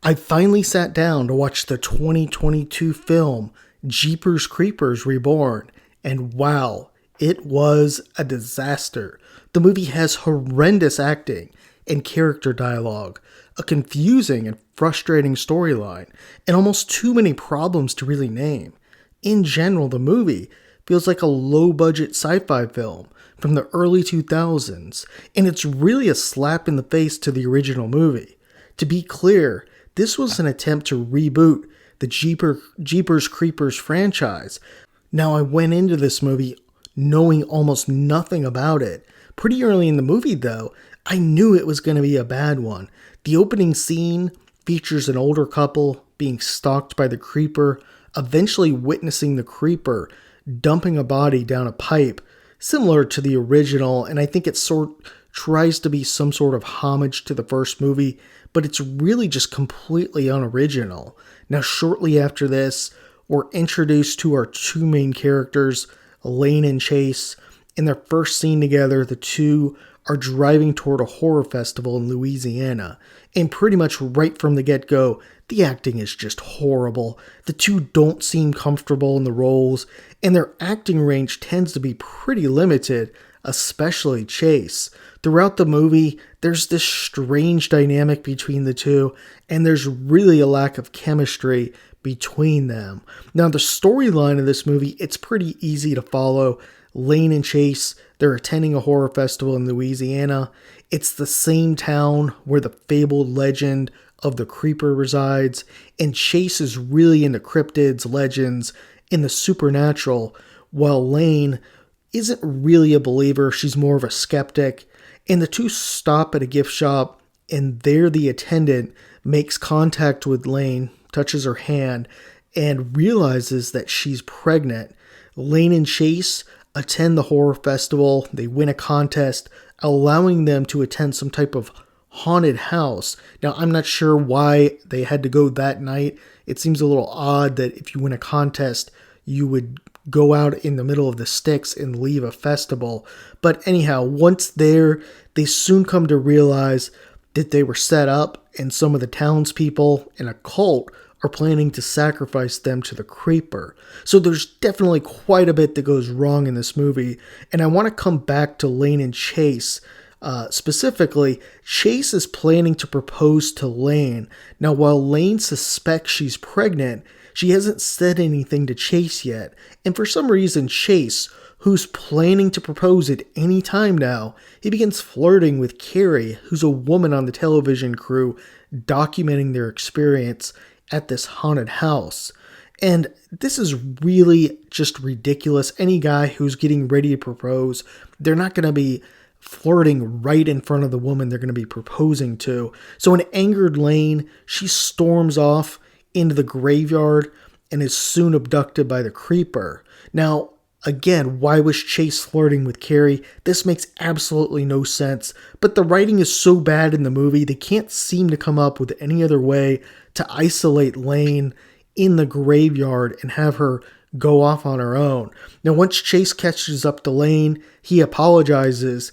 I finally sat down to watch the 2022 film Jeepers Creepers Reborn, and wow, it was a disaster. The movie has horrendous acting and character dialogue, a confusing and frustrating storyline, and almost too many problems to really name. In general, the movie feels like a low-budget sci-fi film from the early 2000s, and it's really a slap in the face to the original movie. To be clear, this was an attempt to reboot the Jeepers Creepers franchise. Now, I went into this movie knowing almost nothing about it. Pretty early in the movie, though, I knew it was going to be a bad one. The opening scene features an older couple being stalked by the creeper, eventually witnessing the creeper dumping a body down a pipe, similar to the original, and I think it tries to be some sort of homage to the first movie, but it's really just completely unoriginal. Now, shortly after this, we're introduced to our two main characters, Lane and Chase. In their first scene together, the two are driving toward a horror festival in Louisiana, and pretty much right from the get-go, the acting is just horrible. The two don't seem comfortable in the roles, and their acting range tends to be pretty limited, especially Chase. Throughout the movie, there's this strange dynamic between the two, and there's really a lack of chemistry between them. Now, the storyline of this movie, it's pretty easy to follow. Lane and Chase, they're attending a horror festival in Louisiana. It's the same town where the fabled legend of the creeper resides, and Chase is really into cryptids, legends, and the supernatural, while Lane isn't really a believer. She's more of a skeptic. And the two stop at a gift shop, and there the attendant makes contact with Lane, touches her hand, and realizes that she's pregnant. Lane and Chase attend the horror festival. They win a contest, allowing them to attend some type of haunted house. Now, I'm not sure why they had to go that night. It seems a little odd that if you win a contest, you would go out in the middle of the sticks and leave a festival. But anyhow, once there, they soon come to realize that they were set up, and some of the townspeople and a cult are planning to sacrifice them to the creeper. So there's definitely quite a bit that goes wrong in this movie, and I want to come back to Lane and Chase. Specifically, Chase is planning to propose to Lane. Now, while Lane suspects she's pregnant, she hasn't said anything to Chase yet, and for some reason Chase, who's planning to propose at any time now, he begins flirting with Carrie, who's a woman on the television crew documenting their experience at this haunted house. And this is really just ridiculous. Any guy who's getting ready to propose, they're not going to be flirting right in front of the woman they're going to be proposing to. So an angered Lane, she storms off into the graveyard and is soon abducted by the creeper. Now, again, why was Chase flirting with Carrie? This makes absolutely no sense, but the writing is so bad in the movie, they can't seem to come up with any other way to isolate Lane in the graveyard and have her go off on her own. Now, once Chase catches up to Lane, he apologizes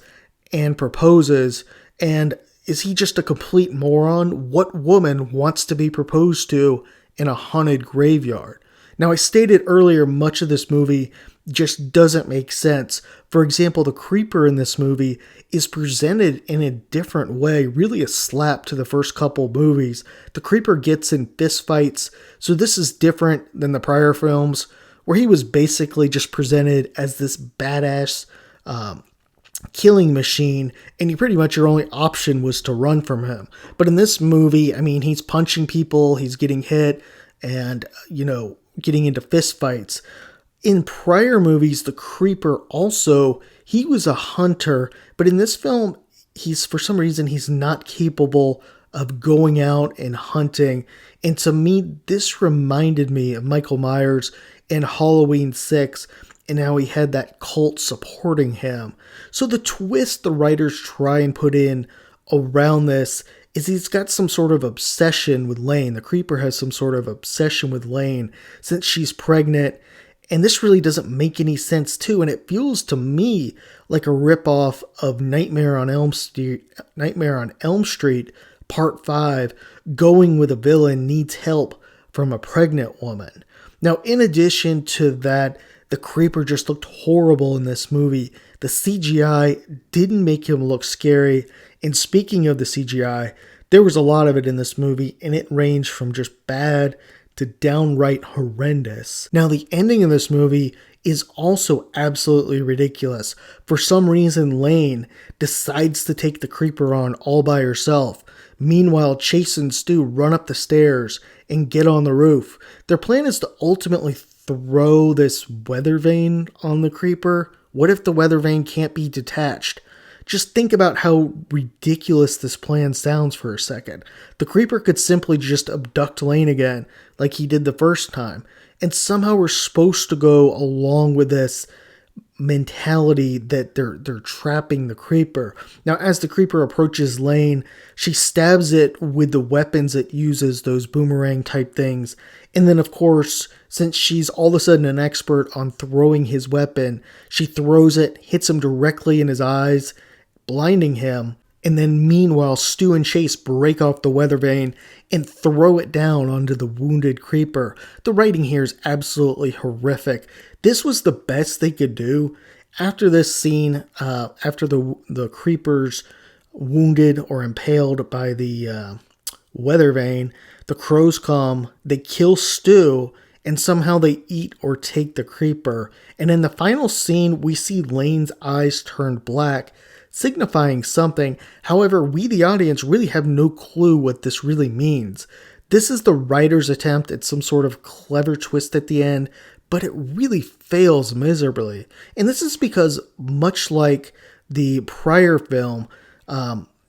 and proposes, and is he just a complete moron? What woman wants to be proposed to in a haunted graveyard? Now, I stated earlier, much of this movie just doesn't make sense. For example, the creeper in this movie is presented in a different way, really a slap to the first couple movies. The creeper gets in fistfights, so this is different than the prior films, where he was basically just presented as this badass killing machine, and your only option was to run from him. But in this movie, I mean, he's punching people, he's getting hit, and, getting into fistfights. In prior movies, the creeper also, he was a hunter, but in this film, for some reason, he's not capable of going out and hunting. And to me, this reminded me of Michael Myers in Halloween 6, and how he had that cult supporting him. So the twist the writers try and put in around this is he's got some sort of obsession with Lane. The creeper has some sort of obsession with Lane since she's pregnant, and this really doesn't make any sense too, and it feels to me like a ripoff of Nightmare on Elm Street Part 5, going with a villain needs help from a pregnant woman. Now, in addition to that, the creeper just looked horrible in this movie. The CGI didn't make him look scary. And speaking of the CGI, there was a lot of it in this movie, and it ranged from just bad to downright horrendous. Now, the ending of this movie is also absolutely ridiculous. For some reason, Lane decides to take the creeper on all by herself. Meanwhile, Chase and Stu run up the stairs and get on the roof. Their plan is to ultimately throw this weather vane on the creeper. What if the weather vane can't be detached? Just think about how ridiculous this plan sounds for a second. The creeper could simply just abduct Lane again, like he did the first time. And somehow we're supposed to go along with this mentality that they're trapping the creeper. Now, as the creeper approaches Lane, she stabs it with the weapons it uses, those boomerang type things. And then, of course, since she's all of a sudden an expert on throwing his weapon, she throws it, hits him directly in his eyes, blinding him. And then meanwhile, Stu and Chase break off the weather vane and throw it down onto the wounded creeper. The writing here is absolutely horrific. This was the best they could do. After this scene, after the creeper's wounded or impaled by the weather vane, the crows come, they kill Stu, and somehow they eat or take the creeper. And in the final scene, we see Lane's eyes turned black, signifying something. However, we, the audience, really have no clue what this really means. This is the writer's attempt at some sort of clever twist at the end, but it really fails miserably. And this is because, much like the prior film,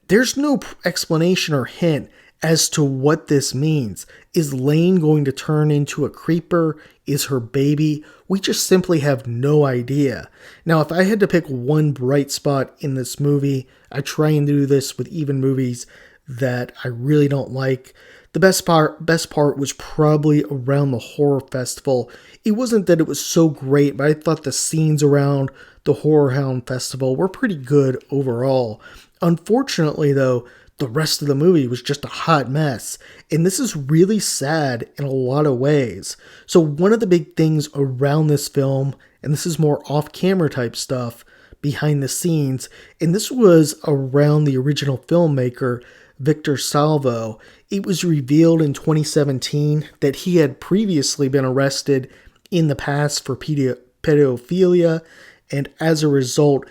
there's no explanation or hint as to what this means. Is Lane going to turn into a creeper? Is her baby? We just simply have no idea. Now, if I had to pick one bright spot in this movie, I try and do this with even movies that I really don't like. The best part was probably around the horror festival. It wasn't that it was so great, but I thought the scenes around the Horror Hound Festival were pretty good overall. Unfortunately, though, the rest of the movie was just a hot mess, and this is really sad in a lot of ways. So one of the big things around this film, and this is more off-camera type stuff, behind the scenes, and this was around the original filmmaker, Victor Salvo. It was revealed in 2017 that he had previously been arrested in the past for pedophilia, and as a result,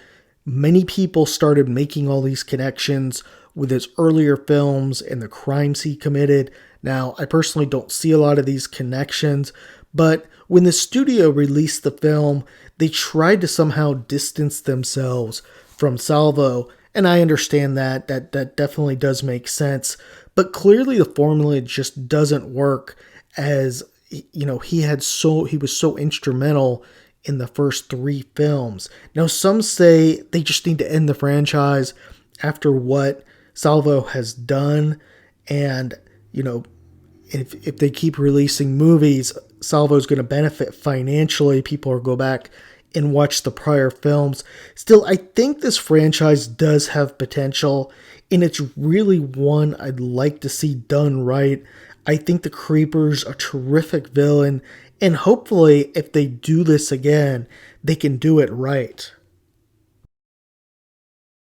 many people started making all these connections with his earlier films and the crimes he committed. Now, I personally don't see a lot of these connections, but when the studio released the film, they tried to somehow distance themselves from Salvo, and I understand that. That definitely does make sense, but clearly the formula just doesn't work, as you know, he was so instrumental in the first 3 films. Now, some say they just need to end the franchise after what Salvo has done, and you know, if they keep releasing movies, Salvo's going to benefit financially. People will go back and watch the prior films. Still, I think this franchise does have potential, and it's really one I'd like to see done right. I think the Creeper's a terrific villain, and hopefully if they do this again, they can do it right.